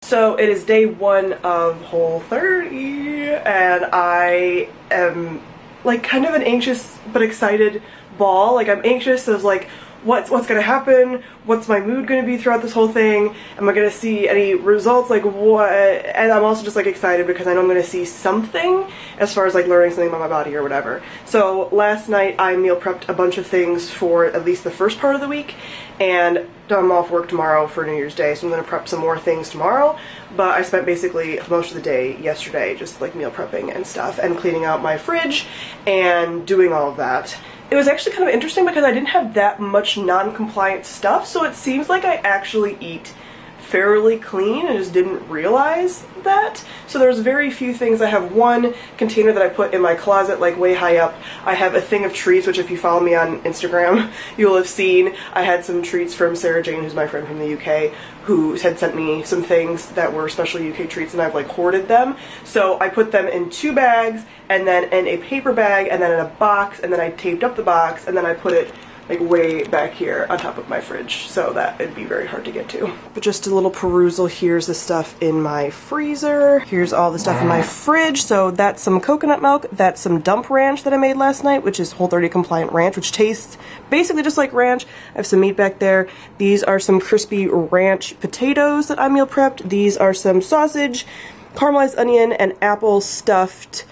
So it is day 1 of Whole30 and I am like kind of an anxious but excited ball. Like I'm anxious as like what's gonna happen, what's my mood gonna be throughout this whole thing, am I gonna see any results, like what, and I'm also just like excited because I know I'm gonna see something as far as like learning something about my body or whatever. So last night I meal prepped a bunch of things for at least the first part of the week, and I'm off work tomorrow for New Year's Day, so I'm gonna prep some more things tomorrow, but I spent basically most of the day yesterday just like meal prepping and stuff and cleaning out my fridge and doing all of that. It was actually kind of interesting because I didn't have that much non-compliant stuff, so it seems like I actually eat fairly clean and just didn't realize that. So there's very few things. I have one container that I put in my closet like way high up. I have a thing of treats, which if you follow me on Instagram you'll have seen. I had some treats from Sarah Jane, who's my friend from the UK, who had sent me some things that were special UK treats, and I've like hoarded them. So I put them in 2 bags, and then in a paper bag, and then in a box, and then I taped up the box, and then I put it like way back here on top of my fridge, so that it'd be very hard to get to. But just a little perusal, here's the stuff in my freezer, here's all the stuff in my fridge. So that's some coconut milk, that's some dump ranch that I made last night, which is Whole30 compliant ranch, which tastes basically just like ranch. I have some meat back there. These are some crispy ranch potatoes that I meal prepped. These are some sausage, caramelized onion, and apple stuffed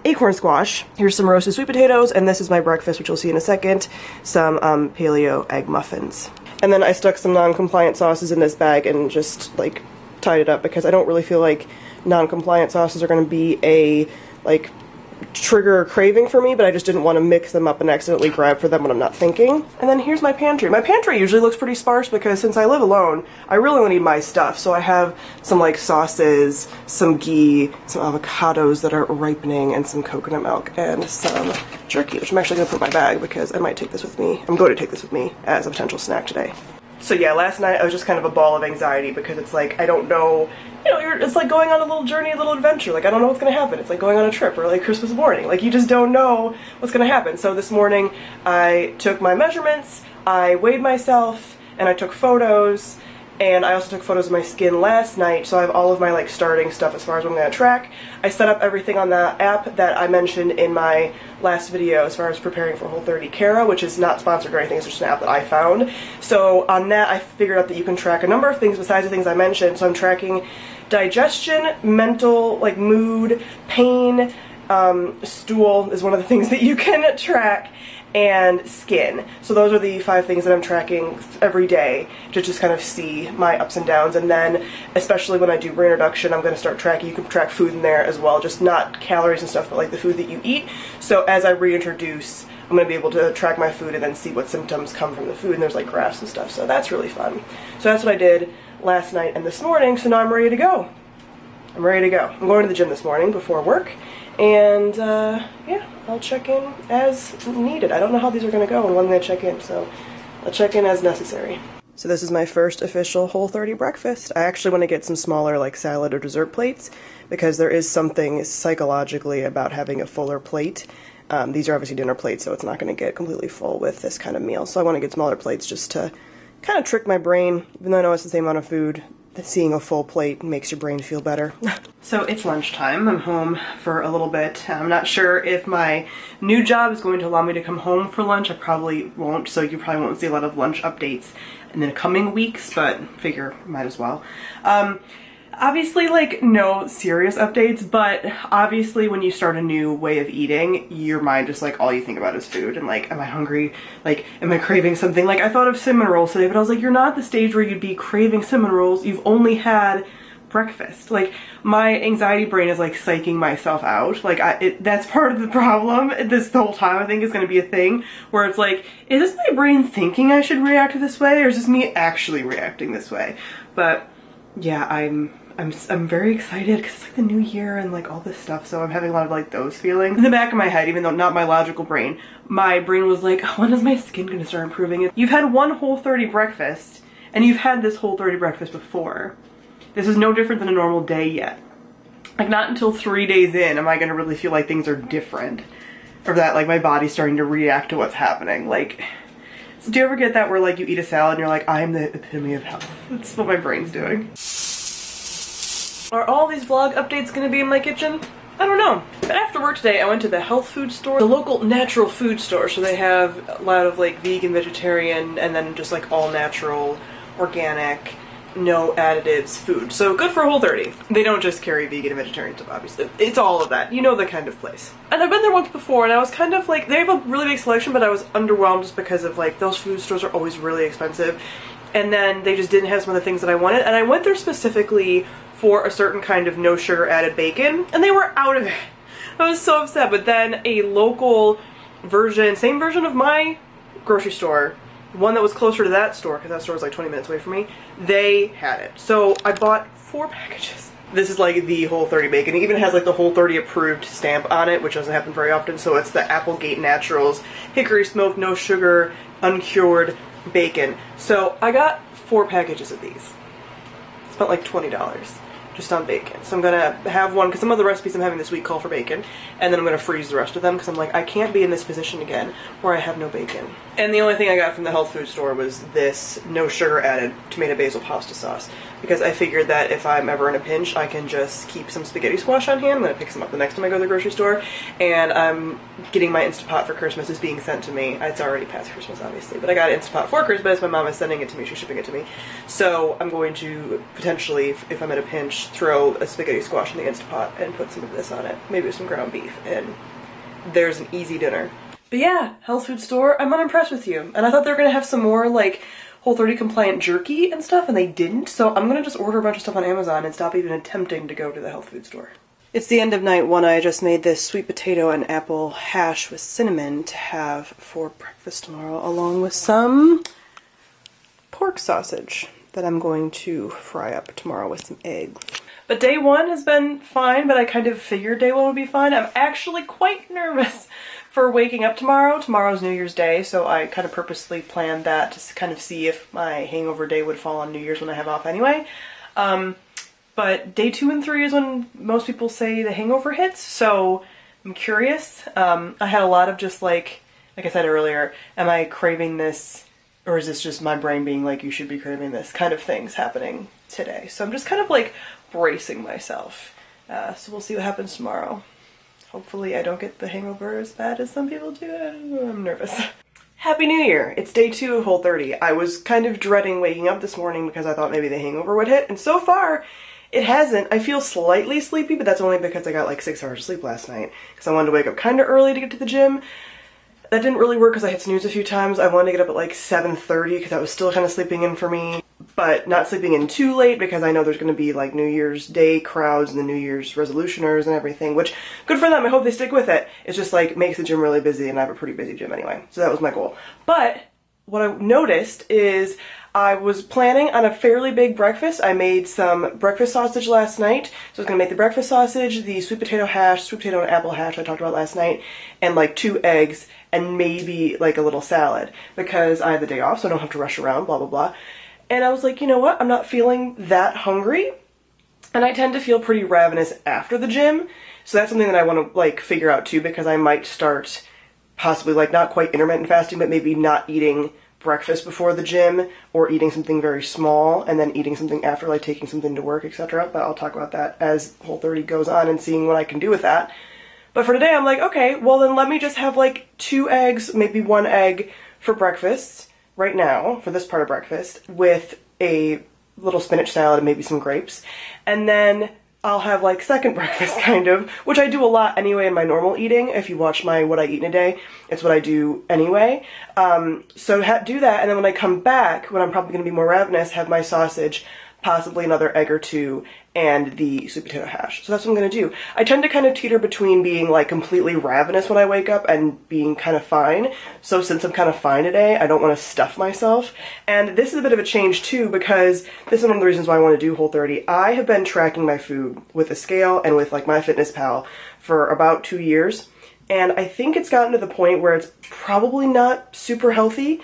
acorn squash. Here's some roasted sweet potatoes, and this is my breakfast, which you'll see in a second, some paleo egg muffins. And then I stuck some non-compliant sauces in this bag and just like tied it up because I don't really feel like non-compliant sauces are going to be a like trigger craving for me, but I just didn't want to mix them up and accidentally grab for them when I'm not thinking. And then here's my pantry. My pantry usually looks pretty sparse because since I live alone, I really only need my stuff. So I have some like sauces, some ghee, some avocados that are ripening, and some coconut milk, and some jerky, which I'm actually going to put in my bag because I might take this with me. I'm going to take this with me as a potential snack today. So yeah, last night I was just kind of a ball of anxiety because it's like, I don't know, you know, it's like going on a little journey, a little adventure. Like, I don't know what's going to happen. It's like going on a trip or like Christmas morning. Like, you just don't know what's going to happen. So this morning I took my measurements, I weighed myself, and I took photos. And I also took photos of my skin last night, so I have all of my like starting stuff as far as what I'm going to track. I set up everything on the app that I mentioned in my last video as far as preparing for Whole30 Cara, which is not sponsored or anything, it's just an app that I found. So on that I figured out that you can track a number of things besides the things I mentioned. So I'm tracking digestion, mental, like mood, pain, stool is one of the things that you can track, and skin. So those are the 5 things that I'm tracking every day to just kind of see my ups and downs. And then especially when I do reintroduction, I'm going to start tracking. You can track food in there as well, just not calories and stuff, but like the food that you eat. So as I reintroduce, I'm going to be able to track my food and then see what symptoms come from the food, and there's like graphs and stuff, so that's really fun. So that's what I did last night and this morning, so now I'm ready to go. I'm ready to go. I'm going to the gym this morning before work, and yeah, I'll check in as needed. I don't know how these are going to go and when I'm going to check in, so I'll check in as necessary. So this is my first official Whole30 breakfast. I actually want to get some smaller like salad or dessert plates because there is something psychologically about having a fuller plate. These are obviously dinner plates, so it's not going to get completely full with this kind of meal. So I want to get smaller plates just to kind of trick my brain, even though I know it's the same amount of food. Seeing a full plate makes your brain feel better. So it's lunchtime. I'm home for a little bit. I'm not sure if my new job is going to allow me to come home for lunch. I probably won't, so you probably won't see a lot of lunch updates in the coming weeks, but figure might as well. Obviously, like, no serious updates, but obviously when you start a new way of eating, your mind just, like, all you think about is food, and, like, am I hungry? Like, am I craving something? Like, I thought of cinnamon rolls today, but I was like, you're not at the stage where you'd be craving cinnamon rolls. You've only had breakfast. Like, my anxiety brain is, like, psyching myself out. Like, that's part of the problem this whole time, I think, is going to be a thing, where it's like, is this my brain thinking I should react this way, or is this me actually reacting this way? But, yeah, I'm very excited because it's like the new year and like all this stuff, so I'm having a lot of like those feelings. In the back of my head, even though not my logical brain, my brain was like, when is my skin gonna start improving? You've had one Whole30 breakfast, and you've had this Whole30 breakfast before. This is no different than a normal day yet. Like, not until 3 days in am I gonna really feel like things are different, or that like my body's starting to react to what's happening. Like, so do you ever get that where like you eat a salad and you're like, I am the epitome of health? That's what my brain's doing. Are all these vlog updates gonna be in my kitchen? I don't know. But after work today, I went to the health food store, the local natural food store. So they have a lot of like vegan, vegetarian, and then just like all natural, organic, no additives food. So good for Whole30. They don't just carry vegan and vegetarian stuff, obviously. It's all of that. You know the kind of place. And I've been there once before, and I was kind of like, they have a really big selection, but I was underwhelmed just because of like, those food stores are always really expensive. And then they just didn't have some of the things that I wanted. And I went there specifically for a certain kind of no sugar added bacon, and they were out of it. I was so upset. But then a local version, same version of my grocery store, one that was closer to that store, because that store was like 20 minutes away from me, they had it. So I bought 4 packages. This is like the Whole30 bacon. It even has like the Whole30 approved stamp on it, which doesn't happen very often. So it's the Applegate Naturals, hickory smoked, no sugar, uncured bacon. So I got 4 packages of these. Spent like $20 just on bacon. So I'm gonna have one, because some of the recipes I'm having this week call for bacon, and then I'm gonna freeze the rest of them, because I'm like, I can't be in this position again where I have no bacon. And the only thing I got from the health food store was this no sugar added tomato basil pasta sauce, because I figured that if I'm ever in a pinch, I can just keep some spaghetti squash on hand. I'm gonna pick some up the next time I go to the grocery store, and I'm getting my Instapot for Christmas. Is being sent to me. It's already past Christmas, obviously, but I got Instapot for Christmas. My mom is sending it to me. She's shipping it to me. So I'm going to potentially, if I'm in a pinch, throw a spaghetti squash in the Instapot and put some of this on it. Maybe with some ground beef, and there's an easy dinner. But yeah, health food store, I'm unimpressed with you. And I thought they were gonna have some more like Whole30 compliant jerky and stuff, and they didn't. So I'm gonna just order a bunch of stuff on Amazon and stop even attempting to go to the health food store. It's the end of night one. I just made this sweet potato and apple hash with cinnamon to have for breakfast tomorrow, along with some pork sausage that I'm going to fry up tomorrow with some eggs. But day one has been fine, but I kind of figured day one would be fine. I'm actually quite nervous for waking up tomorrow. Tomorrow's New Year's Day, so I kind of purposely planned that to kind of see if my hangover day would fall on New Year's when I have off anyway. But day 2 and 3 is when most people say the hangover hits, so I'm curious. I had a lot of just like I said earlier, am I craving this, or is this just my brain being like, you should be craving this kind of things happening today? So I'm just kind of like bracing myself. So we'll see what happens tomorrow. Hopefully I don't get the hangover as bad as some people do. I'm nervous. Happy New Year! It's day 2 of Whole30. I was kind of dreading waking up this morning because I thought maybe the hangover would hit, and so far it hasn't. I feel slightly sleepy, but that's only because I got like 6 hours of sleep last night because I wanted to wake up kind of early to get to the gym. That didn't really work because I hit snooze a few times. I wanted to get up at like 7:30 because that was still kind of sleeping in for me, but not sleeping in too late because I know there's going to be like New Year's Day crowds and the New Year's resolutioners and everything, which good for them. I hope they stick with it. It's just like makes the gym really busy, and I have a pretty busy gym anyway. So that was my goal. But what I noticed is I was planning on a fairly big breakfast. I made some breakfast sausage last night. So I was gonna make the breakfast sausage, the sweet potato hash, sweet potato and apple hash I talked about last night, and like 2 eggs and maybe like a little salad because I have the day off so I don't have to rush around, blah, blah, blah. And I was like, you know what? I'm not feeling that hungry. And I tend to feel pretty ravenous after the gym. So that's something that I want to like figure out too, because I might start possibly like not quite intermittent fasting, but maybe not eating breakfast before the gym or eating something very small and then eating something after, like taking something to work, etc. But I'll talk about that as Whole30 goes on and seeing what I can do with that. But for today I'm like, okay, well then let me just have like 2 eggs, maybe 1 egg for breakfast right now, for this part of breakfast, with a little spinach salad and maybe some grapes. And then I'll have like second breakfast kind of, which I do a lot anyway in my normal eating. If you watch my what I eat in a day, it's what I do anyway. So do that, and then when I come back, when I'm probably going to be more ravenous, have my sausage, possibly another egg or 2, and the sweet potato hash. So that's what I'm going to do. I tend to kind of teeter between being like completely ravenous when I wake up and being kind of fine. So since I'm kind of fine today, I don't want to stuff myself. And this is a bit of a change too, because this is one of the reasons why I want to do Whole30. I have been tracking my food with a scale and with like MyFitnessPal for about 2 years. And I think it's gotten to the point where it's probably not super healthy.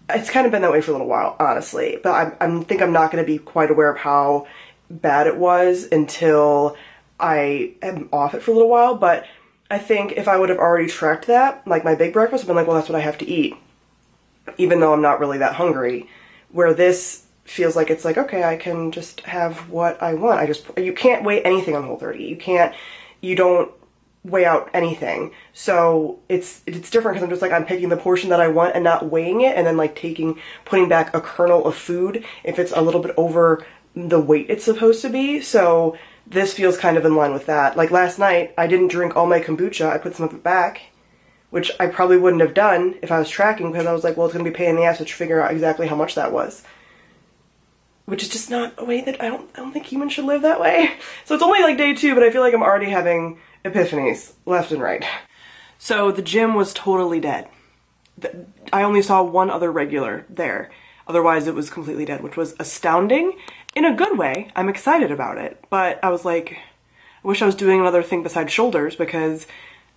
It's kind of been that way for a little while, honestly. But I think I'm not going to be quite aware of how bad it was until I am off it for a little while. But I think if I would have already tracked that, like my big breakfast, I've been like, well, that's what I have to eat, even though I'm not really that hungry. Where this feels like it's like, okay, I can just have what I want. You can't weigh anything on Whole30. You don't weigh out anything. So it's different because I'm just like, I'm picking the portion that I want and not weighing it, and then like putting back a kernel of food if it's a little bit over the weight it's supposed to be. So this feels kind of in line with that. Like last night, I didn't drink all my kombucha. I put some of it back, which I probably wouldn't have done if I was tracking, because I was like, well, it's going to be a pain in the ass to figure out exactly how much that was. Which is just not a way that I don't think humans should live that way. So it's only like day 2, but I feel like I'm already having epiphanies left and right. So the gym was totally dead. I only saw one other regular there. Otherwise it was completely dead, which was astounding in a good way. I'm excited about it, but I was like, I wish I was doing another thing besides shoulders, because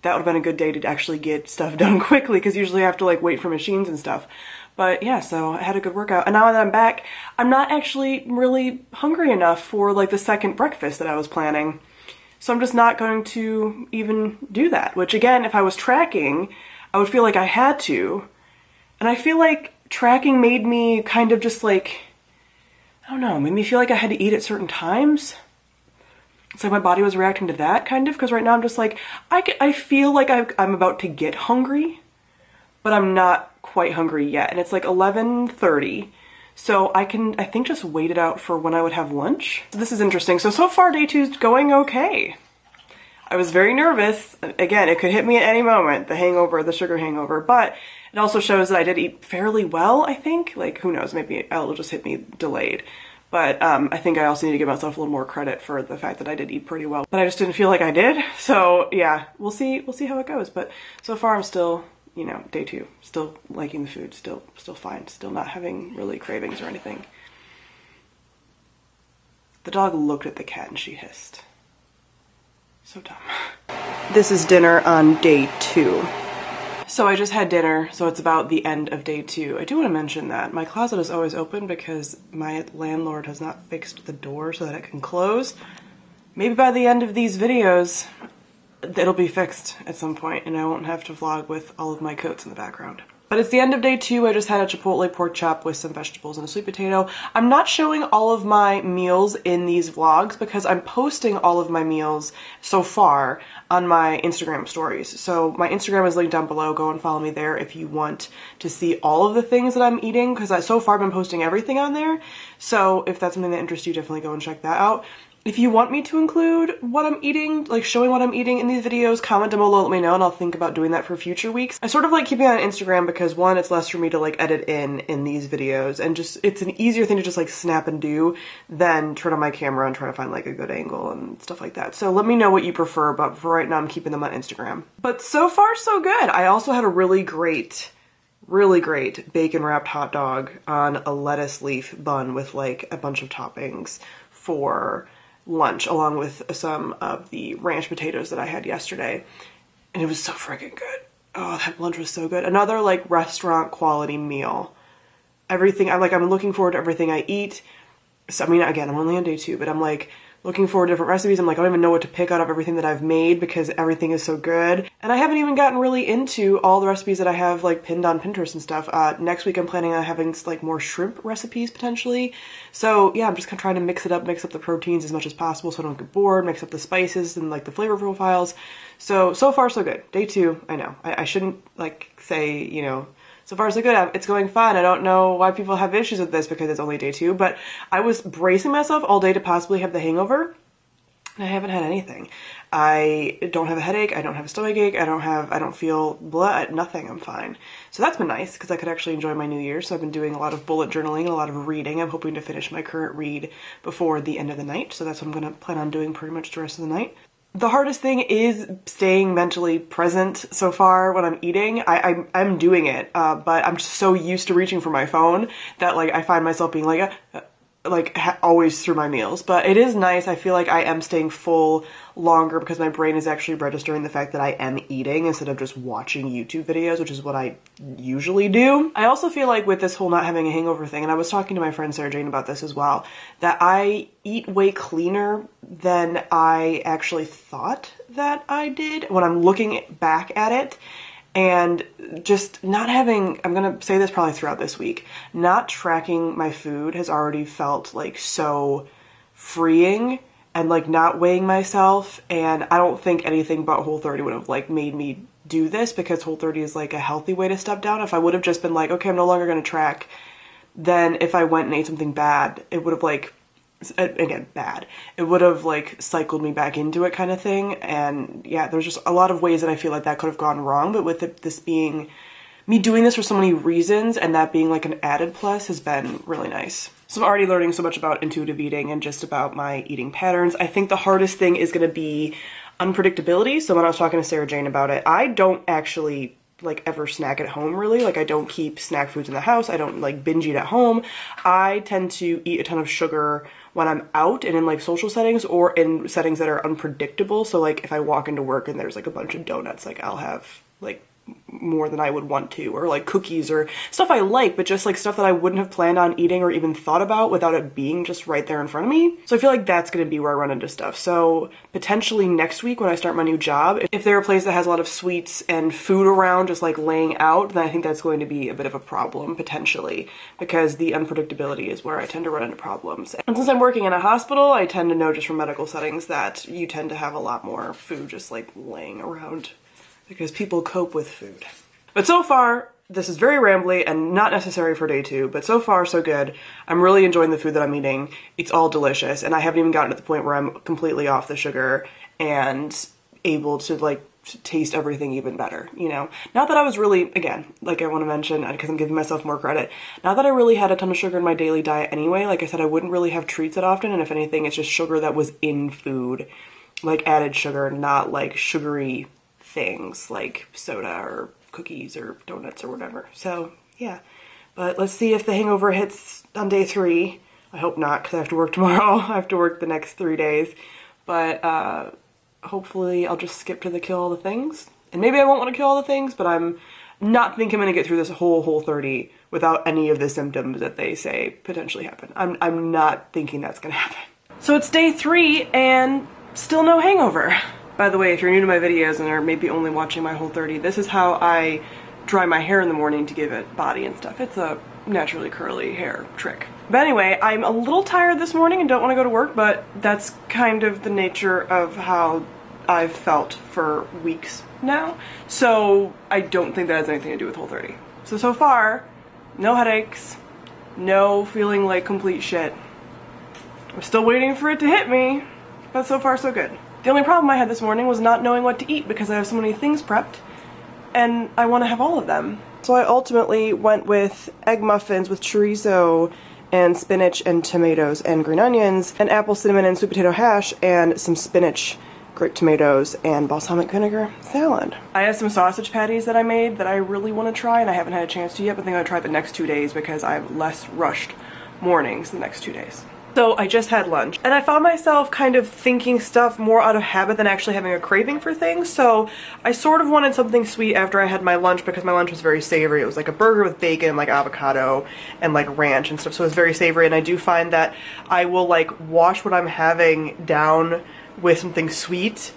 that would have been a good day to actually get stuff done quickly, because usually I have to like wait for machines and stuff. But yeah, so I had a good workout, and now that I'm back, I'm not actually really hungry enough for like the second breakfast that I was planning. So I'm just not going to even do that, which again, if I was tracking, I would feel like I had to. And I feel like tracking made me kind of just like, I don't know, made me feel like I had to eat at certain times. It's like my body was reacting to that kind of, because right now I'm just like, I feel like I'm about to get hungry, but I'm not quite hungry yet. And it's like 11:30. So I think just wait it out for when I would have lunch. So this is interesting. So far day 2's going okay. I was very nervous. Again, it could hit me at any moment, the hangover, the sugar hangover, but it also shows that I did eat fairly well, I think. Like, who knows, maybe it'll just hit me delayed. But I think I also need to give myself a little more credit for the fact that I did eat pretty well. But I just didn't feel like I did. So yeah, we'll see how it goes. But so far I'm still, you know, day 2, still liking the food, still fine, still not having really cravings or anything. The dog looked at the cat and she hissed. So dumb. This is dinner on day 2. So I just had dinner, so it's about the end of day 2. I do want to mention that my closet is always open because my landlord has not fixed the door so that it can close. Maybe by the end of these videos, it'll be fixed at some point and I won't have to vlog with all of my coats in the background. But it's the end of day 2. I just had a chipotle pork chop with some vegetables and a sweet potato. I'm not showing all of my meals in these vlogs because I'm posting all of my meals so far on my Instagram stories. So my Instagram is linked down below. Go and follow me there if you want to see all of the things that I'm eating, because I so far been posting everything on there. So if that's something that interests you, definitely go and check that out. If you want me to include what I'm eating, like showing what I'm eating in these videos, comment down below, let me know, and I'll think about doing that for future weeks. I sort of like keeping it on Instagram because one, it's less for me to like edit in these videos, and just, it's an easier thing to just like snap and do than turn on my camera and try to find like a good angle and stuff like that. So let me know what you prefer, but for right now I'm keeping them on Instagram. But so far so good. I also had a really great bacon wrapped hot dog on a lettuce leaf bun with like a bunch of toppings for lunch, along with some of the ranch potatoes that I had yesterday. And it was so freaking good. Oh, that lunch was so good. Another like restaurant quality meal. Everything, I'm looking forward to everything I eat. So, I mean, again, I'm only on day 2, but I'm like looking forward to different recipes. I'm like, I don't even know what to pick out of everything that I've made because everything is so good. And I haven't even gotten really into all the recipes that I have like pinned on Pinterest and stuff. Next week I'm planning on having like more shrimp recipes potentially. So yeah, I'm just kind of trying to mix up the proteins as much as possible so I don't get bored, mix up the spices and like the flavor profiles. So far so good. Day 2, I know. I shouldn't like say, you know, so far so good, it's going fine. I don't know why people have issues with this because it's only day 2, but I was bracing myself all day to possibly have the hangover, and I haven't had anything. I don't have a headache, I don't have a stomachache, I don't feel blood, nothing, I'm fine. So that's been nice because I could actually enjoy my new year. So I've been doing a lot of bullet journaling and a lot of reading. I'm hoping to finish my current read before the end of the night, so that's what I'm gonna plan on doing pretty much the rest of the night. The hardest thing is staying mentally present so far when I'm eating. I'm doing it, but I'm just so used to reaching for my phone that like I find myself being like always through my meals. But it is nice. I feel like I am staying full longer because my brain is actually registering the fact that I am eating instead of just watching YouTube videos, which is what I usually do. I also feel like with this whole not having a hangover thing, and I was talking to my friend Sarah Jane about this as well, that I eat way cleaner than I actually thought that I did when I'm looking back at it. And just not having, I'm gonna say this probably throughout this week, not tracking my food has already felt like so freeing, and like not weighing myself. And I don't think anything but Whole30 would have like made me do this, because Whole30 is like a healthy way to step down. If I would have just been like, okay, I'm no longer gonna track, then if I went and ate something bad, it would have like, again, bad, it would have like cycled me back into it kind of thing. And yeah, there's just a lot of ways that I feel like that could have gone wrong, but with this being me doing this for so many reasons, and that being like an added plus, has been really nice. So I'm already learning so much about intuitive eating and just about my eating patterns. I think the hardest thing is going to be unpredictability. So when I was talking to Sarah Jane about it, I don't actually like ever snack at home really. Like I don't keep snack foods in the house. I don't like binge eat at home. I tend to eat a ton of sugar when I'm out and in like social settings, or in settings that are unpredictable. So like if I walk into work and there's like a bunch of donuts, like I'll have like more than I would want to, or like cookies or stuff I like, but just like stuff that I wouldn't have planned on eating or even thought about without it being just right there in front of me. So I feel like that's going to be where I run into stuff. So potentially next week when I start my new job, if they're a place that has a lot of sweets and food around just like laying out, then I think that's going to be a bit of a problem potentially, because the unpredictability is where I tend to run into problems. And since I'm working in a hospital, I tend to know just from medical settings that you tend to have a lot more food just like laying around, because people cope with food. But so far, this is very rambly and not necessary for day 2, but so far so good. I'm really enjoying the food that I'm eating. It's all delicious, and I haven't even gotten to the point where I'm completely off the sugar and able to like taste everything even better, you know? Not that I was really, again, like I want to mention, because I'm giving myself more credit, not that I really had a ton of sugar in my daily diet anyway. Like I said, I wouldn't really have treats that often, and if anything, it's just sugar that was in food, like added sugar, not like sugary things like soda or cookies or donuts or whatever. So yeah, but let's see if the hangover hits on day 3. I hope not, because I have to work tomorrow. I have to work the next 3 days, but hopefully I'll just skip to the kill all the things, and maybe I won't want to kill all the things, but I'm not thinking I'm gonna get through this whole Whole30 without any of the symptoms that they say potentially happen. I'm not thinking that's gonna happen. So it's day 3 and still no hangover. By the way, if you're new to my videos and are maybe only watching my Whole30, this is how I dry my hair in the morning to give it body and stuff. It's a naturally curly hair trick. But anyway, I'm a little tired this morning and don't want to go to work, but that's kind of the nature of how I've felt for weeks now. So I don't think that has anything to do with Whole30. So far, no headaches, no feeling like complete shit. I'm still waiting for it to hit me, but so far so good. The only problem I had this morning was not knowing what to eat, because I have so many things prepped and I want to have all of them. So I ultimately went with egg muffins with chorizo and spinach and tomatoes and green onions, and apple, cinnamon, and sweet potato hash, and some spinach, grape tomatoes, and balsamic vinegar salad. I have some sausage patties that I made that I really want to try, and I haven't had a chance to yet, but I think I'm going to try it the next 2 days because I have less rushed mornings the next 2 days. So I just had lunch, and I found myself kind of thinking stuff more out of habit than actually having a craving for things. So I sort of wanted something sweet after I had my lunch, because my lunch was very savory. It was like a burger with bacon, like avocado, and like ranch and stuff. So it was very savory, and I do find that I will like wash what I'm having down with something sweet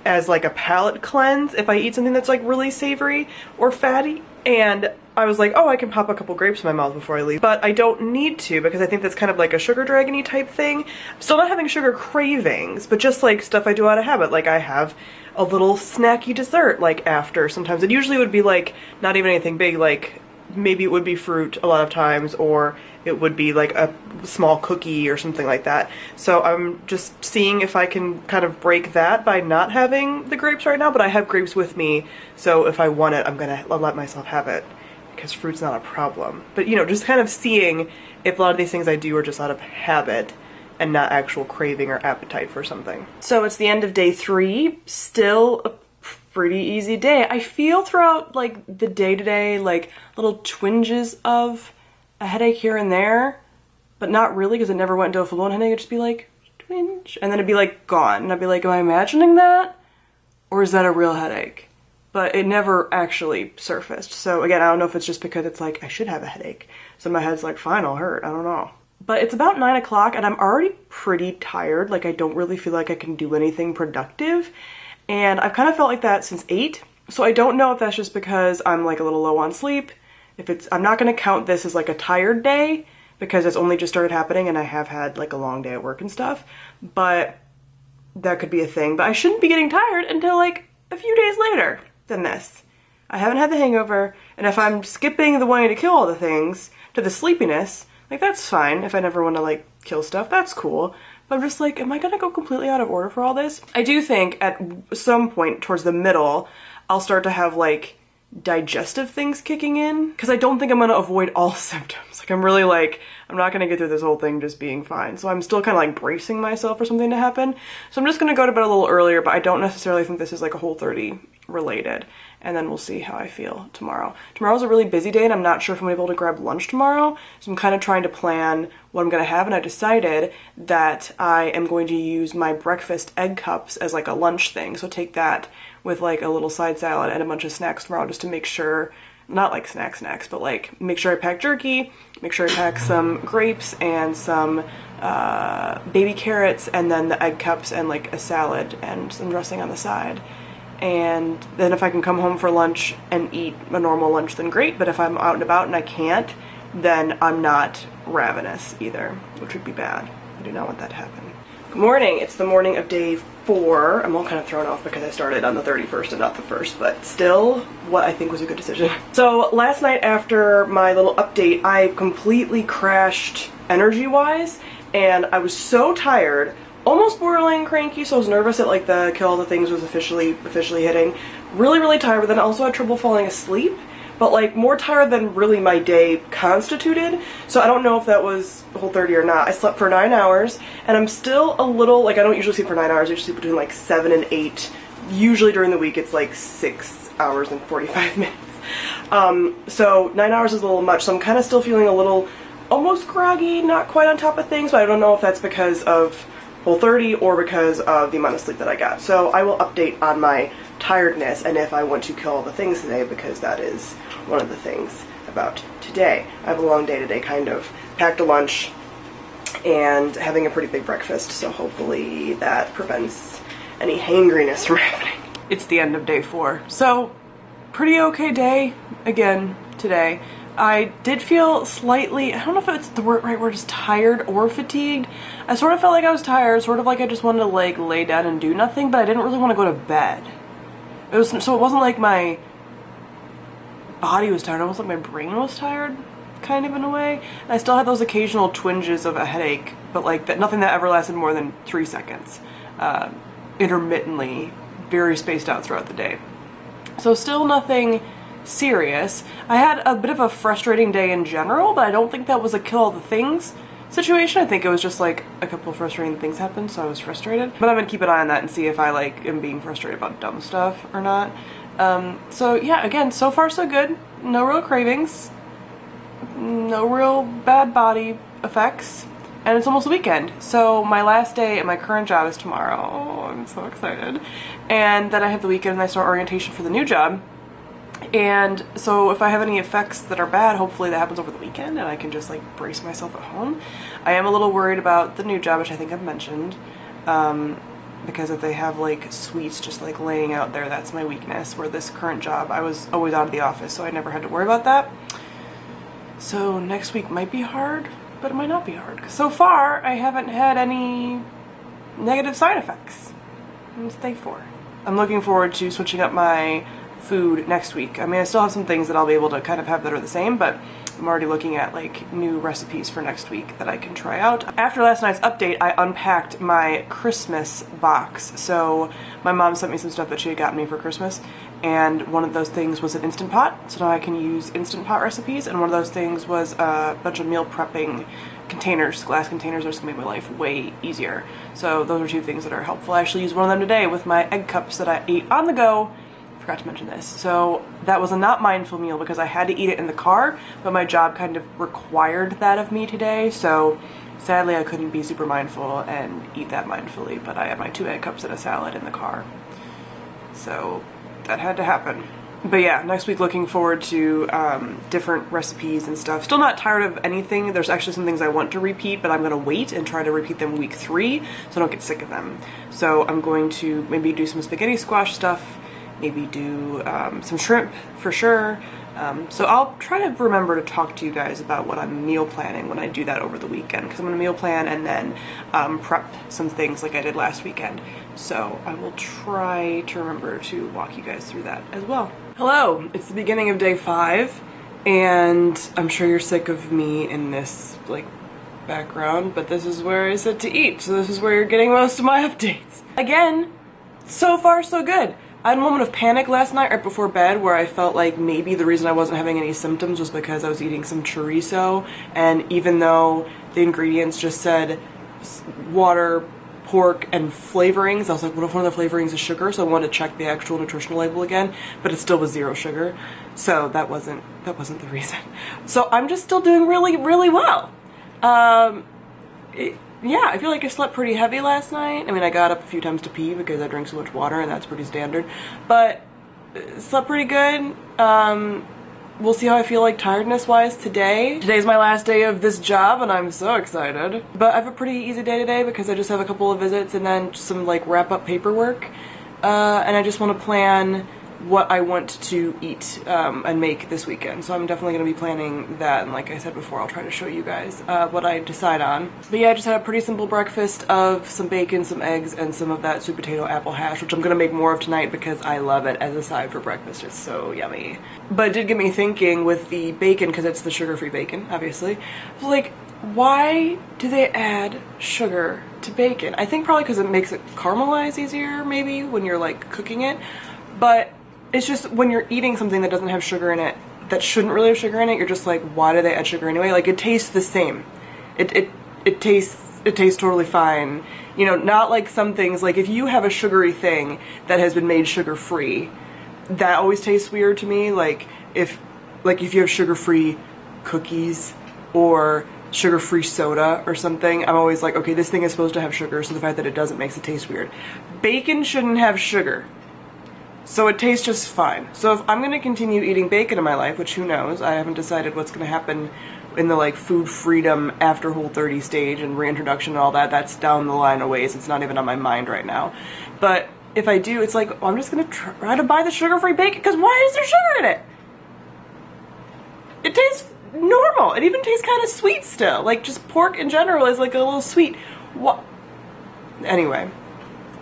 as like a palate cleanse if I eat something that's like really savory or fatty. And I was like, oh, I can pop a couple grapes in my mouth before I leave. But I don't need to, because I think that's kind of like a sugar dragon-y type thing. I'm still not having sugar cravings, but just like stuff I do out of habit. Like I have a little snacky dessert like after sometimes. It usually would be like not even anything big, like maybe it would be fruit a lot of times, or it would be like a small cookie or something like that. So I'm just seeing if I can kind of break that by not having the grapes right now, but I have grapes with me, so if I want it, I'll let myself have it, because fruit's not a problem. But you know, just kind of seeing if a lot of these things I do are just out of habit and not actual craving or appetite for something. So it's the end of day 3, still a pretty easy day. I feel throughout like the day today like little twinges of a headache here and there, but not really, because it never went into a full-on headache. It'd just be like twinge, and then it'd be like gone, and I'd be like, am I imagining that, or is that a real headache? But it never actually surfaced. So again, I don't know if it's just because it's like I should have a headache, so my head's like, fine, I'll hurt, I don't know. But it's about 9 o'clock and I'm already pretty tired. Like I don't really feel like I can do anything productive, and I've kind of felt like that since 8. So I don't know if that's just because I'm like a little low on sleep. I'm not gonna count this as like a tired day because it's only just started happening and I have had like a long day at work and stuff, but that could be a thing. But I shouldn't be getting tired until like a few days later than this. I haven't had the hangover, and if I'm skipping the wanting to kill all the things to the sleepiness, like that's fine. If I never want to like kill stuff, that's cool. But I'm just like, am I gonna go completely out of order for all this? I do think at some point towards the middle, I'll start to have like digestive things kicking in, because I don't think I'm gonna avoid all symptoms. Like I'm really like, I'm not gonna get through this whole thing just being fine. So I'm still kind of like bracing myself for something to happen. So I'm just gonna go to bed a little earlier, but I don't necessarily think this is like a Whole30 related. And then we'll see how I feel tomorrow. Tomorrow's a really busy day and I'm not sure if I'm able to grab lunch tomorrow. So I'm kind of trying to plan what I'm gonna have, and I decided that I am going to use my breakfast egg cups as like a lunch thing. So take that with like a little side salad and a bunch of snacks tomorrow, just to make sure, not like snacks, but like make sure I pack jerky, make sure I pack some grapes and some baby carrots, and then the egg cups and like a salad and some dressing on the side. And then if I can come home for lunch and eat a normal lunch, then great. But if I'm out and about and I can't, then I'm not ravenous either, which would be bad. I do not want that to happen. Good morning. It's the morning of day 4. I'm all kind of thrown off because I started on the 31st and not the 1st, but still what I think was a good decision. So last night after my little update, I completely crashed energy-wise, and I was so tired, almost borderline cranky, so I was nervous that like the kill all the things was officially hitting. Really tired, but then also had trouble falling asleep, but like more tired than really my day constituted. So I don't know if that was Whole30 or not. I slept for 9 hours, and I'm still a little, like I don't usually sleep for 9 hours, I usually sleep between like 7 and 8. Usually during the week it's like 6 hours and 45 minutes. So 9 hours is a little much, so I'm kind of still feeling a little almost groggy, not quite on top of things, but I don't know if that's because of Whole30 or because of the amount of sleep that I got. So I will update on my tiredness and if I want to kill all the things today, because that is one of the things about today. I have a long day today, kind of. Packed a lunch and having a pretty big breakfast, so hopefully that prevents any hangriness from happening. It's the end of day 4. So pretty okay day again today. I did feel slightly, I don't know if it's the right word is tired or fatigued. I sort of felt like I was tired, sort of like I just wanted to like lay down and do nothing, but I didn't really want to go to bed. So it wasn't like my body was tired, almost like my brain was tired, kind of in a way. And I still had those occasional twinges of a headache, but like that, nothing that ever lasted more than 3 seconds. Intermittently, very spaced out throughout the day. So still nothing serious. I had a bit of a frustrating day in general, but I don't think that was a kill all the things situation. I think it was just like a couple of frustrating things happened, so I was frustrated. But I'm gonna keep an eye on that and see if I like am being frustrated about dumb stuff or not. So yeah, again, so far so good. No real cravings, no real bad body effects, and it's almost the weekend. So my last day at my current job is tomorrow. Oh, I'm so excited. And then I have the weekend and I start orientation for the new job. And so if I have any effects that are bad, hopefully that happens over the weekend and I can just like brace myself at home. I am a little worried about the new job, which I think I've mentioned, because if they have like sweets just like laying out there, that's my weakness. Where this current job, I was always out of the office, so I never had to worry about that. So next week might be hard, but it might not be hard. 'Cause so far, I haven't had any negative side effects. It's day 4. I'm looking forward to switching up my food next week. I mean, I still have some things that I'll be able to kind of have that are the same, but I'm already looking at like new recipes for next week that I can try out. After last night's update, I unpacked my Christmas box. So my mom sent me some stuff that she had gotten me for Christmas, and one of those things was an Instant Pot. So now I can use Instant Pot recipes, and one of those things was a bunch of meal prepping containers, glass containers. Are just gonna make my life way easier. So those are 2 things that are helpful. I actually used one of them today with my egg cups that I ate on the go. Forgot to mention this. So that was a not mindful meal because I had to eat it in the car, but my job kind of required that of me today. So sadly I couldn't be super mindful and eat that mindfully, but I had my 2 egg cups and a salad in the car. So that had to happen. But yeah, next week looking forward to different recipes and stuff. Still not tired of anything. There's actually some things I want to repeat, but I'm gonna wait and try to repeat them week 3 so I don't get sick of them. So I'm going to maybe do some spaghetti squash stuff maybe do some shrimp for sure. So I'll try to remember to talk to you guys about what I'm meal planning when I do that over the weekend, because I'm gonna meal plan and then prep some things like I did last weekend. So I will try to remember to walk you guys through that as well. Hello, it's the beginning of day 5, and I'm sure you're sick of me in this like background, but this is where I sit to eat, so this is where you're getting most of my updates. Again, so far so good. I had a moment of panic last night right before bed where I felt like maybe the reason I wasn't having any symptoms was because I was eating some chorizo, and even though the ingredients just said water, pork, and flavorings, I was like, what if one of the flavorings is sugar? So I wanted to check the actual nutritional label again, but it still was 0 sugar. So that wasn't the reason. So I'm just still doing really, really well. Yeah, I feel like I slept pretty heavy last night. I mean, I got up a few times to pee because I drink so much water, and that's pretty standard. But slept pretty good. We'll see how I feel like tiredness-wise today. Today's my last day of this job, and I'm so excited. But I have a pretty easy day today because I just have a couple of visits and then some like wrap-up paperwork. And I just want to plan what I want to eat and make this weekend. So I'm definitely going to be planning that, and like I said before, I'll try to show you guys what I decide on. But yeah, I just had a pretty simple breakfast of some bacon, some eggs, and some of that sweet potato apple hash, which I'm going to make more of tonight because I love it as a side for breakfast. It's so yummy. But it did get me thinking with the bacon, because it's the sugar-free bacon, obviously. Like, why do they add sugar to bacon? I think probably because it makes it caramelize easier, maybe, when you're like cooking it. But it's just when you're eating something that doesn't have sugar in it, that shouldn't really have sugar in it, you're just like, why do they add sugar anyway? Like, it tastes the same. It tastes totally fine. You know, not like some things, like if you have a sugary thing that has been made sugar-free, that always tastes weird to me. Like if you have sugar-free cookies or sugar-free soda or something, I'm always like, okay, this thing is supposed to have sugar, so the fact that it doesn't makes it taste weird. Bacon shouldn't have sugar, so it tastes just fine. So if I'm going to continue eating bacon in my life, which who knows, I haven't decided what's going to happen in the like food freedom after Whole30 stage and reintroduction and all that, that's down the line a ways. It's not even on my mind right now. But if I do, it's like, well, I'm just going to try to buy the sugar-free bacon, because why is there sugar in it? It tastes normal. It even tastes kind of sweet still. Like, just pork in general is like a little sweet. What? Anyway.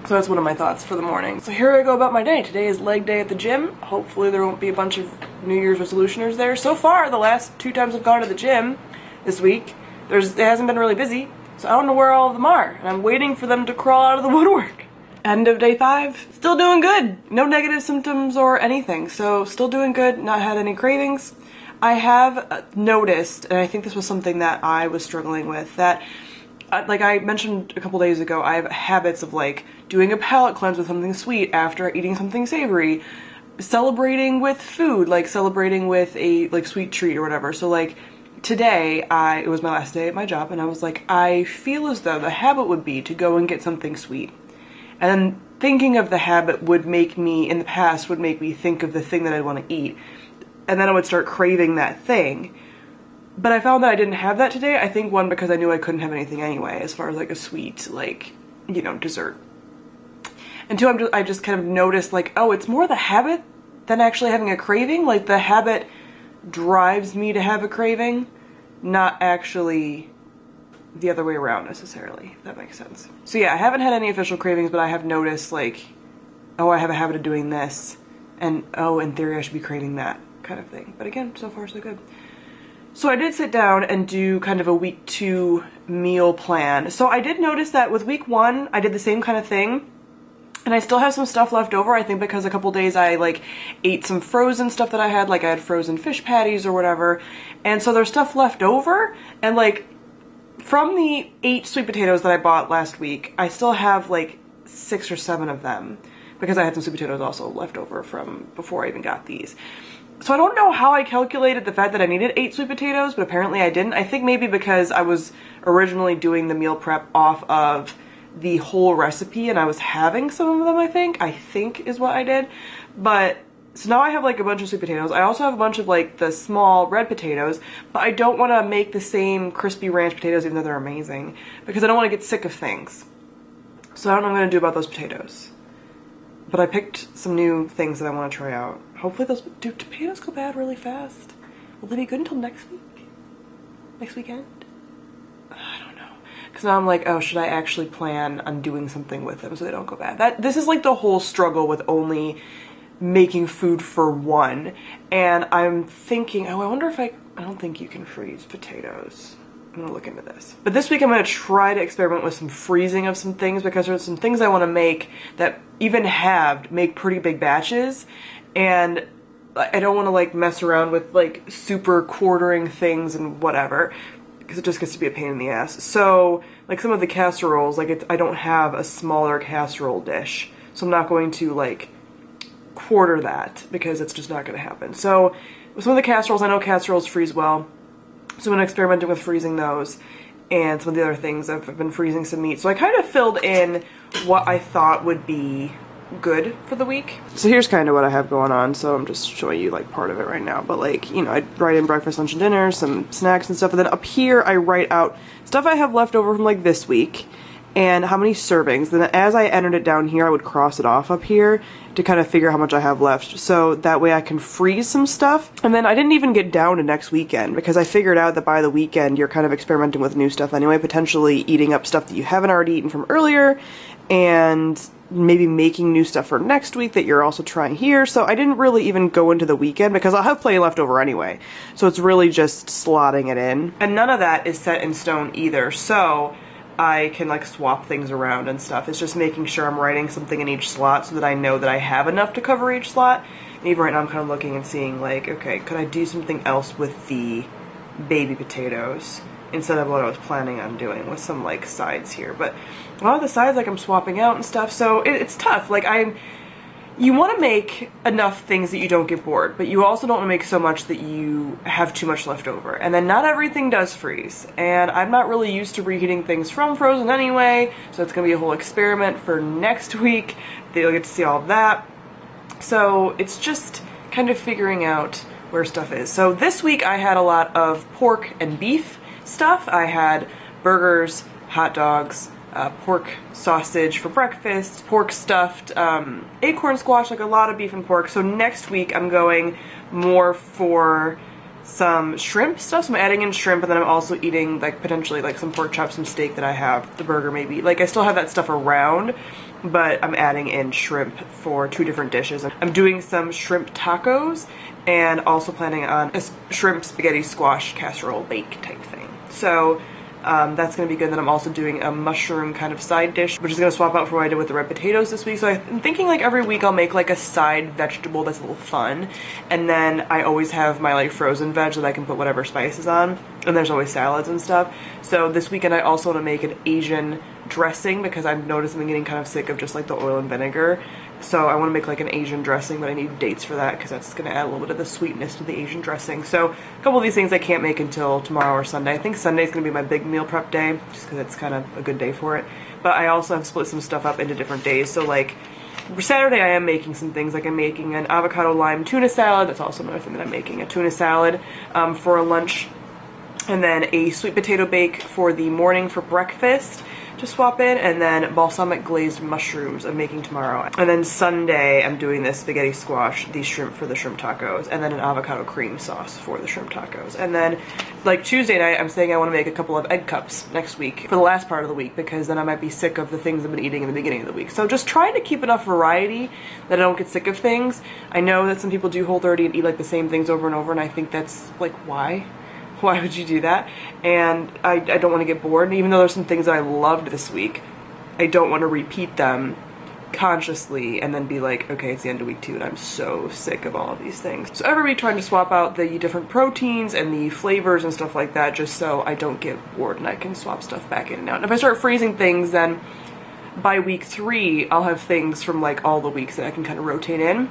So that's one of my thoughts for the morning. So here I go about my day. Today is leg day at the gym. Hopefully there won't be a bunch of New Year's resolutioners there. So far, the last 2 times I've gone to the gym this week, it hasn't been really busy. So I don't know where all of them are. And I'm waiting for them to crawl out of the woodwork. End of day 5. Still doing good. No negative symptoms or anything. So still doing good. Not had any cravings. I have noticed, and I think this was something that I was struggling with, that like I mentioned a couple days ago, I have habits of like doing a palate cleanse with something sweet after eating something savory, celebrating with food, like celebrating with a like sweet treat or whatever. So like today, it was my last day at my job, and I was like, I feel as though the habit would be to go and get something sweet. And then thinking of the habit would make me, in the past, would make me think of the thing that I want to eat. And then I would start craving that thing. But I found that I didn't have that today. I think, one, because I knew I couldn't have anything anyway, as far as like a sweet, like, you know, dessert. And 2, I just kind of noticed like, oh, it's more the habit than actually having a craving. Like, the habit drives me to have a craving, not actually the other way around necessarily, if that makes sense. So yeah, I haven't had any official cravings, but I have noticed like, oh, I have a habit of doing this, and oh, in theory I should be craving that kind of thing. But again, so far so good. So I did sit down and do kind of a week 2 meal plan. So I did notice that with week 1, I did the same kind of thing. And I still have some stuff left over, I think because a couple days I like ate some frozen stuff that I had, like I had frozen fish patties or whatever. And so there's stuff left over, and like from the 8 sweet potatoes that I bought last week, I still have like 6 or 7 of them because I had some sweet potatoes also left over from before I even got these. So I don't know how I calculated the fact that I needed 8 sweet potatoes, but apparently I didn't. I think maybe because I was originally doing the meal prep off of the whole recipe and I was having some of them, I think is what I did. But so now I have like a bunch of sweet potatoes. I also have a bunch of like the small red potatoes, but I don't want to make the same crispy ranch potatoes even though they're amazing because I don't want to get sick of things. So I don't know what I'm going to do about those potatoes. But I picked some new things that I want to try out. Hopefully those, do potatoes go bad really fast? Will they be good until next week? Next weekend? I don't know. Because now I'm like, oh, should I actually plan on doing something with them so they don't go bad? This is like the whole struggle with only making food for one. And I'm thinking, oh, I wonder if I don't think you can freeze potatoes. I'm gonna look into this. But this week I'm gonna try to experiment with some freezing of some things, because there's some things I want to make that even halved make pretty big batches, and I don't want to like mess around with like super quartering things and whatever, because it just gets to be a pain in the ass. So like some of the casseroles, like I don't have a smaller casserole dish, so I'm not going to like quarter that because it's just not going to happen. So with some of the casseroles, I know casseroles freeze well. So I'm experimenting with freezing those, and some of the other things I've been freezing some meat. So I kind of filled in what I thought would be good for the week. So here's kind of what I have going on. So I'm just showing you like part of it right now. But like, you know, I write in breakfast, lunch, and dinner, some snacks and stuff. And then up here I write out stuff I have left over from like this week and how many servings. Then as I entered it down here, I would cross it off up here to kind of figure how much I have left, so that way I can freeze some stuff. And then I didn't even get down to next weekend, because I figured out that by the weekend you're kind of experimenting with new stuff anyway, potentially eating up stuff that you haven't already eaten from earlier, and maybe making new stuff for next week that you're also trying here. So I didn't really even go into the weekend, because I'll have plenty left over anyway. So it's really just slotting it in. And none of that is set in stone either, so I can like swap things around and stuff. It's just making sure I'm writing something in each slot so that I know that I have enough to cover each slot. And even right now I'm kind of looking and seeing like, okay, could I do something else with the baby potatoes instead of what I was planning on doing with some like sides here. But a lot of the sides like I'm swapping out and stuff, so it's tough. Like you want to make enough things that you don't get bored, but you also don't want to make so much that you have too much left over. And then not everything does freeze, and I'm not really used to reheating things from frozen anyway, so it's going to be a whole experiment for next week. They'll get to see all of that. So it's just kind of figuring out where stuff is. So this week I had a lot of pork and beef stuff. I had burgers, hot dogs, pork sausage for breakfast, pork stuffed acorn squash, like a lot of beef and pork. So next week I'm going more for some shrimp stuff. So I'm adding in shrimp, and then I'm also eating like potentially like some pork chops, some steak that I have, the burger maybe. Like I still have that stuff around, but I'm adding in shrimp for 2 different dishes. I'm doing some shrimp tacos, and also planning on a shrimp spaghetti squash casserole bake type thing. So that's going to be good. Then I'm also doing a mushroom kind of side dish, which is going to swap out from what I did with the red potatoes this week. So I'm thinking like every week I'll make like a side vegetable that's a little fun. And then I always have my like frozen veg that I can put whatever spices on. And there's always salads and stuff. So this weekend I also want to make an Asian dressing, because I've noticed I'm getting kind of sick of just like the oil and vinegar. So I want to make like an Asian dressing, but I need dates for that because that's going to add a little bit of the sweetness to the Asian dressing. So a couple of these things I can't make until tomorrow or Sunday. I think Sunday's going to be my big meal prep day, just because it's kind of a good day for it. But I also have split some stuff up into different days. So like Saturday I am making some things, like I'm making an avocado lime tuna salad. That's also another thing that I'm making, a tuna salad for a lunch. And then a sweet potato bake for the morning for breakfast to swap in, and then balsamic glazed mushrooms I'm making tomorrow. And then Sunday I'm doing this spaghetti squash, the shrimp for the shrimp tacos, and then an avocado cream sauce for the shrimp tacos. And then like Tuesday night I'm saying I want to make a couple of egg cups next week for the last part of the week, because then I might be sick of the things I've been eating in the beginning of the week. So just trying to keep enough variety that I don't get sick of things. I know that some people do Whole30 and eat like the same things over and over, and I think that's like, why? Why would you do that? And I don't want to get bored. And even though there's some things that I loved this week, I don't want to repeat them consciously and then be like, okay, it's the end of week 2 and I'm so sick of all of these things. So every week trying to swap out the different proteins and the flavors and stuff like that, just so I don't get bored and I can swap stuff back in and out. And if I start freezing things, then by week 3 I'll have things from like all the weeks that I can kind of rotate in.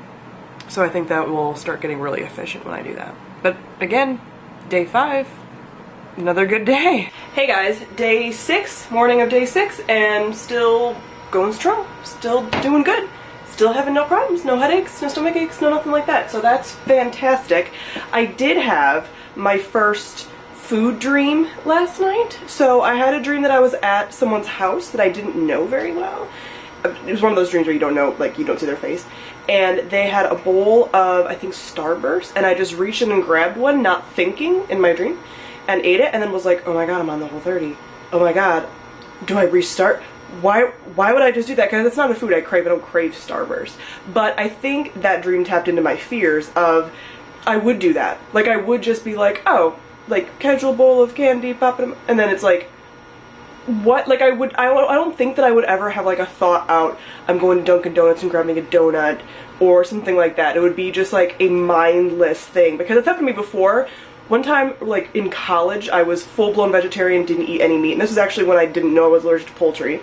So I think that will start getting really efficient when I do that. But again, day 5, another good day. Hey guys, day 6, morning of day 6, and still going strong, still doing good, still having no problems, no headaches, no stomach aches, no nothing like that. So that's fantastic. I did have my first food dream last night. So I had a dream that I was at someone's house that I didn't know very well, it was one of those dreams where you don't know, like you don't see their face, and they had a bowl of, I think, Starburst, and I just reached in and grabbed one, not thinking, in my dream, and ate it, and then was like, oh my god, I'm on the Whole30. Oh my god, do I restart? Why would I just do that? Because it's not a food I crave. I don't crave Starburst. But I think that dream tapped into my fears of, I would do that. Like, I would just be like, oh, like, casual bowl of candy, pop it, and then it's like, what? Like, I don't think that I would ever have, like, a thought out, I'm going to Dunkin' Donuts and grabbing a donut, or something like that. It would be just, like, a mindless thing. Because it's happened to me before. One time, like, in college, I was full-blown vegetarian, didn't eat any meat. And this was actually when I didn't know I was allergic to poultry.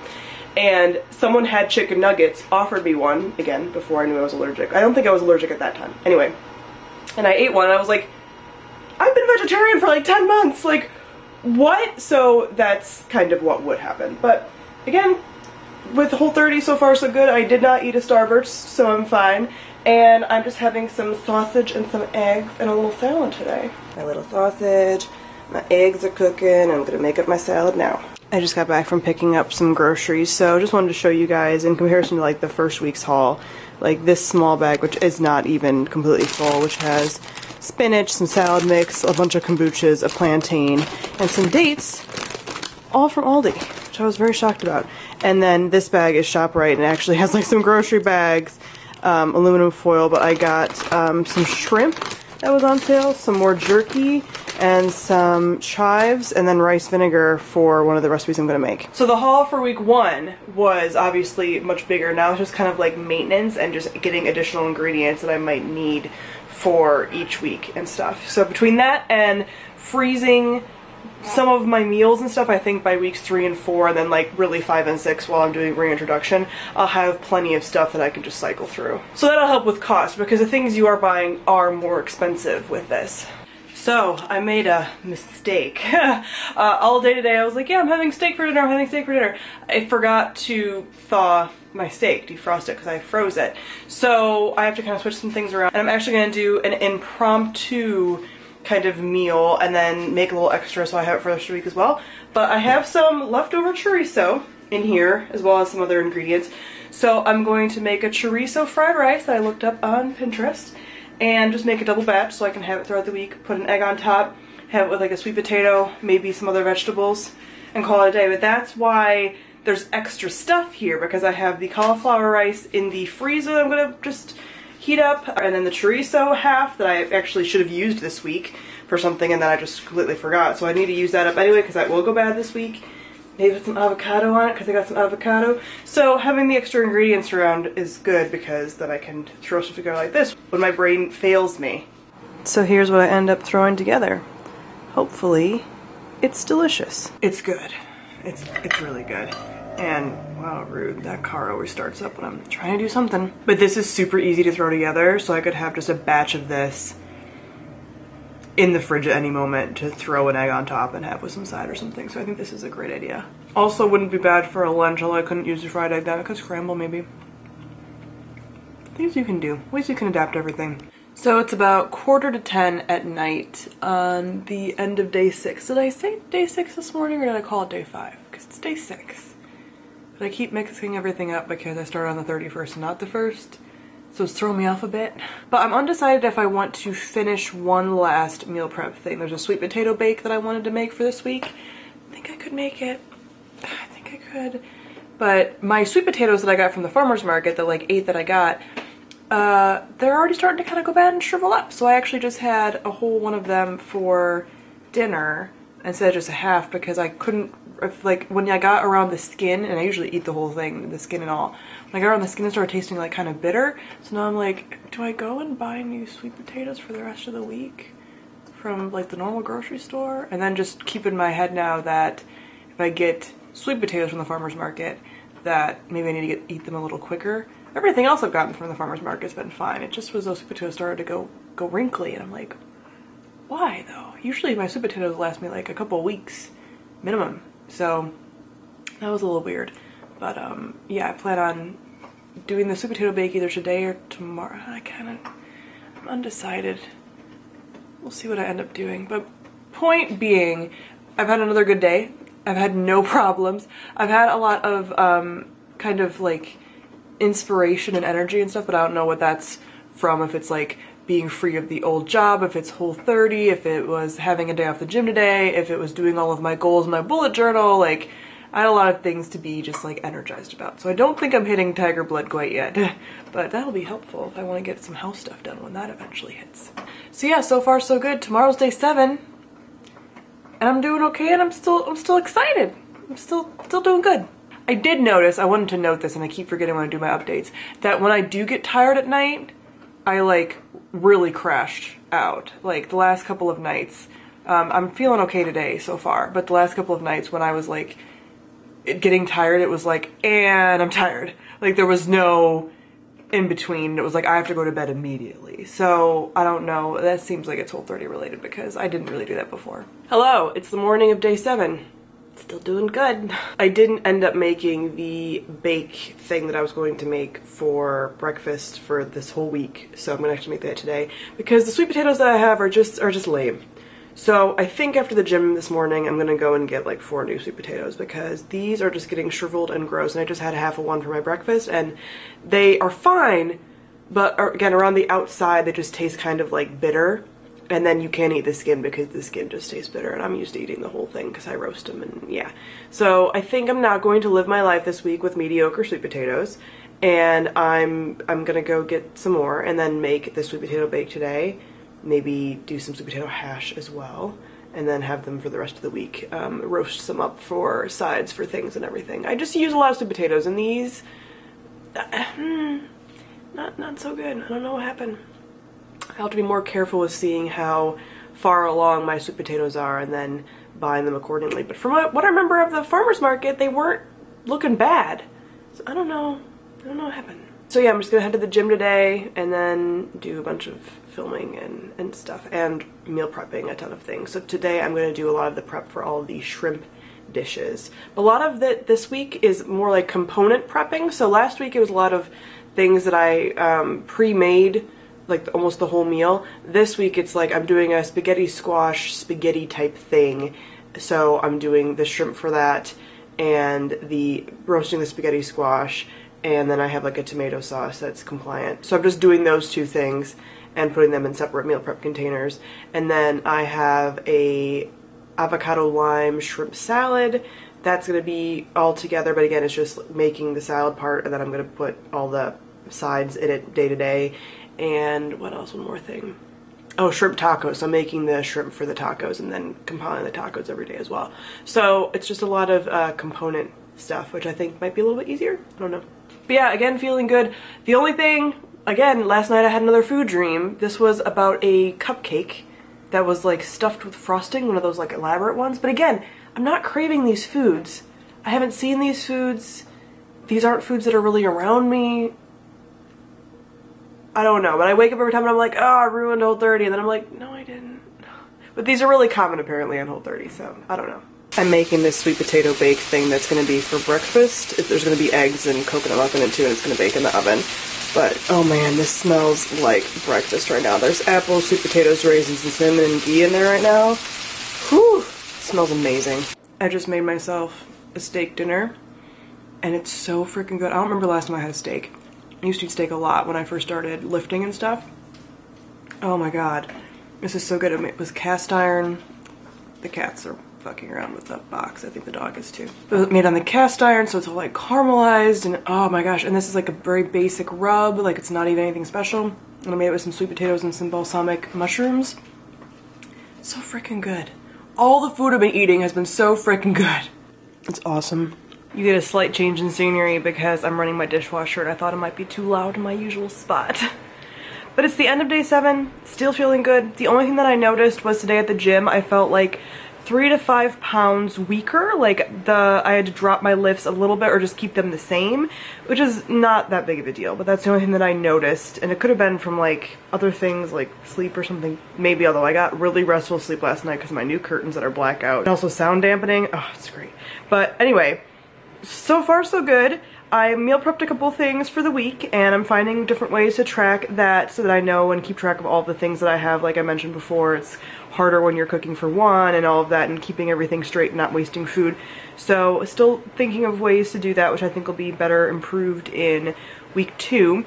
And someone had chicken nuggets, offered me one, again, before I knew I was allergic. I don't think I was allergic at that time. Anyway. And I ate one, and I was like, I've been vegetarian for like 10 months, like, what? So that's kind of what would happen. But, again, with Whole30 so far so good. I did not eat a Starburst, so I'm fine. And I'm just having some sausage and some eggs and a little salad today. My little sausage, my eggs are cooking, I'm gonna make up my salad now. I just got back from picking up some groceries, so just wanted to show you guys in comparison to like the first week's haul, like this small bag, which is not even completely full, which has spinach, some salad mix, a bunch of kombuchas, a plantain, and some dates, all from Aldi, which I was very shocked about. And then this bag is ShopRite and it actually has like some grocery bags, aluminum foil, but I got some shrimp that was on sale, some more jerky, and some chives, and then rice vinegar for one of the recipes I'm going to make. So the haul for week 1 was obviously much bigger. Now it's just kind of like maintenance and just getting additional ingredients that I might need for each week and stuff. So between that and freezing some of my meals and stuff, I think by weeks 3 and 4, and then like really 5 and 6 while I'm doing reintroduction, I'll have plenty of stuff that I can just cycle through. So that'll help with cost, because the things you are buying are more expensive with this. So I made a mistake. All day today I was like, yeah, I'm having steak for dinner, I'm having steak for dinner. I forgot to thaw my steak, defrost it, because I froze it. So I have to kind of switch some things around, and I'm actually going to do an impromptu kind of meal and then make a little extra so I have it for the rest of the week as well. But I have some leftover chorizo in here as well as some other ingredients. So I'm going to make a chorizo fried rice that I looked up on Pinterest and just make a double batch so I can have it throughout the week, put an egg on top, have it with like a sweet potato, maybe some other vegetables, and call it a day. But that's why there's extra stuff here, because I have the cauliflower rice in the freezer that I'm going to just heat up, and then the chorizo half that I actually should have used this week for something and then I just completely forgot. So I need to use that up anyway because that will go bad this week. Maybe put some avocado on it because I got some avocado. So having the extra ingredients around is good because then I can throw stuff together like this when my brain fails me. So here's what I end up throwing together. Hopefully it's delicious. It's good. It's really good. And wow, rude, that car always starts up when I'm trying to do something. But this is super easy to throw together, so I could have just a batch of this in the fridge at any moment to throw an egg on top and have with some side or something. So I think this is a great idea. Also wouldn't be bad for a lunch, although I couldn't use the fried egg. That I could scramble maybe. Things you can do, ways you can adapt everything. So it's about 9:45 at night on the end of day 6. Did I say day 6 this morning or did I call it day 5? Because it's day 6. But I keep mixing everything up because I started on the 31st and not the 1st. So it's throwing me off a bit. But I'm undecided if I want to finish one last meal prep thing. There's a sweet potato bake that I wanted to make for this week. I think I could make it. I think I could. But my sweet potatoes that I got from the farmer's market, the like 8 that I got, they're already starting to kind of go bad and shrivel up. So I actually just had a whole one of them for dinner instead of just a half because I couldn't, like when I got around the skin, and I usually eat the whole thing, the skin and all, when I got around the skin it started tasting like kind of bitter. So now I'm like, do I go and buy new sweet potatoes for the rest of the week from like the normal grocery store? And then just keep in my head now that if I get sweet potatoes from the farmer's market, that maybe I need to eat them a little quicker. Everything else I've gotten from the farmer's market's been fine. It just was those sweet potatoes started to go wrinkly, and I'm like, why though? Usually my sweet potatoes last me like a couple weeks minimum. So that was a little weird. But yeah, I plan on doing the sweet potato bake either today or tomorrow. I'm undecided. We'll see what I end up doing. But point being, I've had another good day. I've had no problems. I've had a lot of kind of like inspiration and energy and stuff, but I don't know what that's from, if it's like being free of the old job, if it's Whole30, if it was having a day off the gym today, if it was doing all of my goals in my bullet journal. Like, I had a lot of things to be just like energized about. So I don't think I'm hitting tiger blood quite yet, but that'll be helpful if I want to get some house stuff done when that eventually hits. So yeah, so far so good. Tomorrow's day 7 and I'm doing okay, and I'm still excited. I'm still doing good. I did notice, I wanted to note this, and I keep forgetting when I do my updates, that when I do get tired at night, I like really crashed out. Like the last couple of nights, I'm feeling okay today so far, but the last couple of nights when I was like getting tired, it was like, and I'm tired. Like there was no in between. It was like, I have to go to bed immediately. So I don't know, that seems like it's Whole30 related because I didn't really do that before. Hello, it's the morning of day 7. Still doing good. I didn't end up making the bake thing that I was going to make for breakfast for this whole week, so I'm gonna actually make that today because the sweet potatoes that I have are just lame. So I think after the gym this morning, I'm gonna go and get like 4 new sweet potatoes because these are just getting shriveled and gross, and I just had half of one for my breakfast and they are fine, but again, around the outside they just taste kind of like bitter. And then you can't eat the skin because the skin just tastes bitter, and I'm used to eating the whole thing because I roast them, and yeah. So I think I'm not going to live my life this week with mediocre sweet potatoes, and I'm gonna go get some more and then make the sweet potato bake today. Maybe do some sweet potato hash as well, and then have them for the rest of the week. Roast some up for sides for things and everything. I just use a lot of sweet potatoes, and these, not so good. I don't know what happened. I'll have to be more careful with seeing how far along my sweet potatoes are and then buying them accordingly. But from what I remember of the farmer's market, they weren't looking bad. So I don't know what happened. So yeah, I'm just gonna head to the gym today and then do a bunch of filming and stuff, and meal prepping a ton of things. So today I'm gonna do a lot of the prep for all of these shrimp dishes. But a lot of this week is more like component prepping. So last week it was a lot of things that I pre-made, like almost the whole meal. This week it's like I'm doing a spaghetti squash spaghetti type thing. So I'm doing the shrimp for that and the roasting the spaghetti squash, and then I have like a tomato sauce that's compliant. So I'm just doing those 2 things and putting them in separate meal prep containers. And then I have a avocado lime shrimp salad. That's gonna be all together, but again, it's just making the salad part, and then I'm gonna put all the sides in it day to day. And what else? One more thing. Oh, shrimp tacos. So I'm making the shrimp for the tacos and then compiling the tacos every day as well. So it's just a lot of component stuff, which I think might be a little bit easier. I don't know. But yeah, again, feeling good. The only thing, again, last night I had another food dream. This was about a cupcake that was like stuffed with frosting, one of those like elaborate ones. But again, I'm not craving these foods. I haven't seen these foods. These aren't foods that are really around me. I don't know, but I wake up every time and I'm like, oh, I ruined Whole30, and then I'm like, no, I didn't. But these are really common apparently on Whole30, so I don't know. I'm making this sweet potato bake thing that's going to be for breakfast. There's going to be eggs and coconut milk in it too, and it's going to bake in the oven. But, oh man, this smells like breakfast right now. There's apples, sweet potatoes, raisins, and cinnamon and ghee in there right now. Whew, smells amazing. I just made myself a steak dinner, and it's so freaking good. I don't remember the last time I had a steak. I used to eat steak a lot when I first started lifting and stuff. Oh my god. This is so good. It was cast iron. The cats are fucking around with the box. I think the dog is too. It was made on the cast iron, so it's all like caramelized, and oh my gosh. And this is like a very basic rub. Like it's not even anything special. And I made it with some sweet potatoes and some balsamic mushrooms. So freaking good. All the food I've been eating has been so freaking good. It's awesome. You get a slight change in scenery because I'm running my dishwasher and I thought it might be too loud in my usual spot. But it's the end of day 7, still feeling good. The only thing that I noticed was today at the gym, I felt like 3 to 5 pounds weaker. Like I had to drop my lifts a little bit or just keep them the same, which is not that big of a deal, but that's the only thing that I noticed. And it could have been from like other things like sleep or something, maybe, although I got really restful sleep last night because of my new curtains that are blackout. And also sound dampening. Oh, it's great. But anyway, so far so good. I meal prepped a couple things for the week, and I'm finding different ways to track that so that I know and keep track of all the things that I have. Like I mentioned before, it's harder when you're cooking for one and all of that, and keeping everything straight and not wasting food. So still thinking of ways to do that, which I think will be better improved in week 2.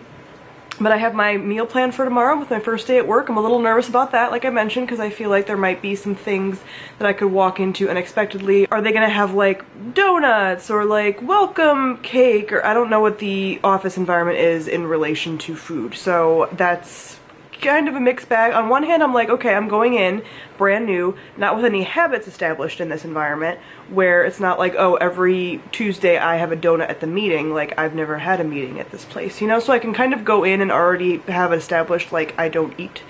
But I have my meal plan for tomorrow with my first day at work. I'm a little nervous about that, like I mentioned, because I feel like there might be some things that I could walk into unexpectedly. Are they gonna have like donuts or like welcome cake? Or I don't know what the office environment is in relation to food. So that's kind of a mixed bag. On one hand, I'm like, okay, I'm going in brand new, not with any habits established in this environment, where it's not like, oh, every Tuesday I have a donut at the meeting. Like, I've never had a meeting at this place, you know? So I can kind of go in and already have it established, like, I don't eat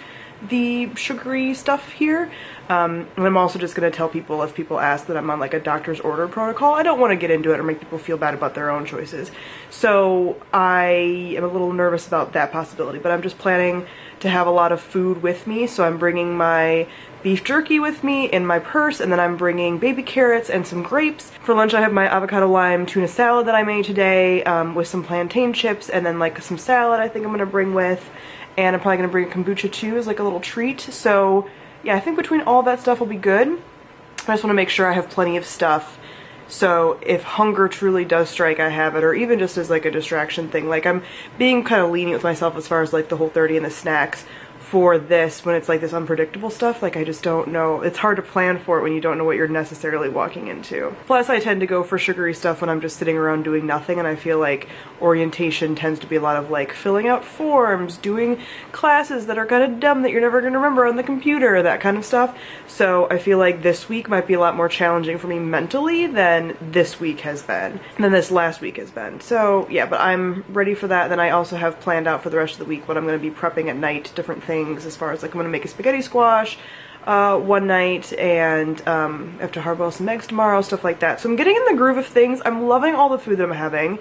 the sugary stuff here. And I'm also just going to tell people, if people ask, that I'm on like a doctor's order protocol. I don't want to get into it or make people feel bad about their own choices. So I am a little nervous about that possibility, but I'm just planning to have a lot of food with me. So I'm bringing my beef jerky with me in my purse, and then I'm bringing baby carrots and some grapes. For lunch I have my avocado lime tuna salad that I made today, with some plantain chips, and then like some salad I think I'm going to bring with. And I'm probably going to bring a kombucha too as like a little treat. So yeah, I think between all that stuff will be good. I just want to make sure I have plenty of stuff, so if hunger truly does strike, I have it, or even just as like a distraction thing. Like, I'm being kind of lenient with myself as far as like the Whole30 and the snacks for this, when it's like this unpredictable stuff. Like, I just don't know. It's hard to plan for it when you don't know what you're necessarily walking into. Plus, I tend to go for sugary stuff when I'm just sitting around doing nothing, and I feel like orientation tends to be a lot of like filling out forms, doing classes that are kind of dumb that you're never going to remember on the computer, that kind of stuff. So I feel like this week might be a lot more challenging for me mentally than this week has been, than this last week has been. So yeah, but I'm ready for that. Then I also have planned out for the rest of the week what I'm going to be prepping at night, different things as far as like, I'm going to make a spaghetti squash one night, and I have to hard-boil some eggs tomorrow, stuff like that. So I'm getting in the groove of things. I'm loving all the food that I'm having.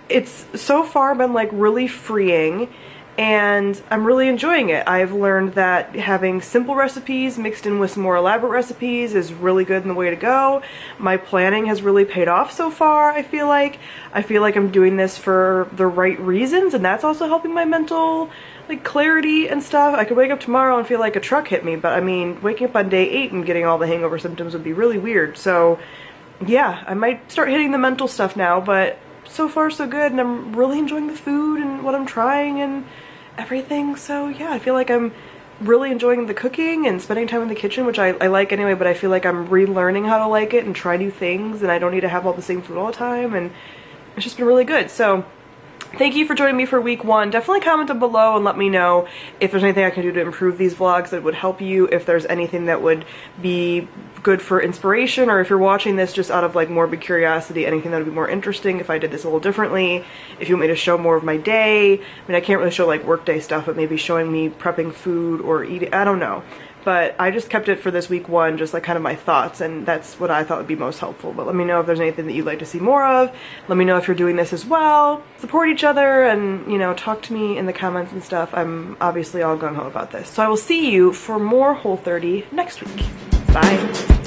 It's so far been like really freeing, and I'm really enjoying it. I've learned that having simple recipes mixed in with some more elaborate recipes is really good and the way to go. My planning has really paid off so far, I feel like. I'm doing this for the right reasons, and that's also helping my mental like clarity and stuff. I could wake up tomorrow and feel like a truck hit me, but I mean, waking up on day 8 and getting all the hangover symptoms would be really weird. So yeah, I might start hitting the mental stuff now, but so far so good, and I'm really enjoying the food and what I'm trying and everything. So yeah, I feel like I'm really enjoying the cooking and spending time in the kitchen, which I like anyway, but I feel like I'm relearning how to like it and try new things, and I don't need to have all the same food all the time, and it's just been really good. So thank you for joining me for week 1. Definitely comment down below and let me know if there's anything I can do to improve these vlogs that would help you, if there's anything that would be good for inspiration, or if you're watching this just out of like morbid curiosity, anything that would be more interesting if I did this a little differently. If you want me to show more of my day, I mean, I can't really show like workday stuff, but maybe showing me prepping food or eating, I don't know. But I just kept it for this week 1, just like kind of my thoughts, and that's what I thought would be most helpful. But let me know if there's anything that you'd like to see more of. Let me know if you're doing this as well. Support each other, and, you know, talk to me in the comments and stuff. I'm obviously all gung-ho about this. So I will see you for more Whole30 next week. Bye.